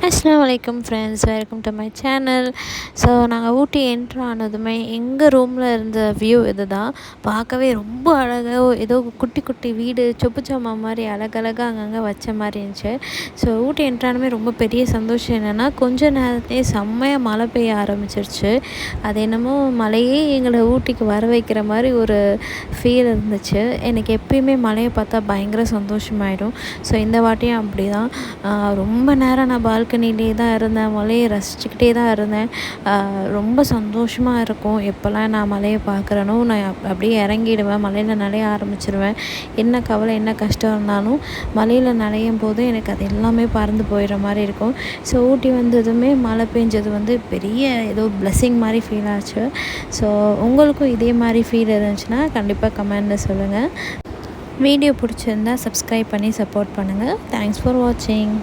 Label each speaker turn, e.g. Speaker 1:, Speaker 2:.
Speaker 1: அஸ்ஸலாமு அலைக்கும் friends, welcome to my channel. So நாங்கள் ஊட்டி என்ட்ரு ஆனதுமே எங்கள் ரூமில் இருந்த வியூ இது தான். பார்க்கவே ரொம்ப அழகாக ஏதோ குட்டி குட்டி வீடு சொப்புச்சாமா மாதிரி அழகழகாக அங்கங்கே வச்ச மாதிரி இருந்துச்சு. ஸோ ஊட்டி என்ட்ரானுமே ரொம்ப பெரிய சந்தோஷம் என்னென்னா, கொஞ்ச நேரத்தையே செம்மையாக மழை பெய்ய ஆரம்பிச்சிருச்சு. அது என்னமோ மழையே எங்களை ஊட்டிக்கு வர வைக்கிற மாதிரி ஒரு ஃபீல் இருந்துச்சு. எனக்கு எப்பயுமே மழையை பார்த்தா பயங்கர சந்தோஷமாயிடும். ஸோ இந்த வாட்டியும் அப்படி தான். ரொம்ப நேரம் நான் பால்கனிலே தான் இருந்தேன், மழையை ரசிச்சுக்கிட்டே தான் இருந்தேன். ரொம்ப சந்தோஷமாக இருக்கும். எப்போல்லாம் நான் மழையை பார்க்குறேனோ நான் அப்படியே இறங்கிடுவேன், மழையில் நனைய ஆரம்பிச்சிடுவேன். என்ன கவலை என்ன கஷ்டம் இருந்தாலும் மழையில் நனையும் போது எனக்கு அது எல்லாமே பறந்து போயிடுற மாதிரி இருக்கும். ஸோ ஊட்டி வந்ததுமே மழை பெஞ்சது பெரிய ஏதோ பிளெஸ்ஸிங் மாதிரி ஃபீல் ஆச்சு. ஸோ உங்களுக்கும் இதே மாதிரி ஃபீல் இருந்துச்சுன்னா கண்டிப்பாக கமெண்டில் சொல்லுங்கள். வீடியோ பிடிச்சிருந்தா சப்ஸ்கிரைப் பண்ணி சப்போர்ட் பண்ணுங்கள். தேங்க்ஸ் ஃபார் வாட்சிங்.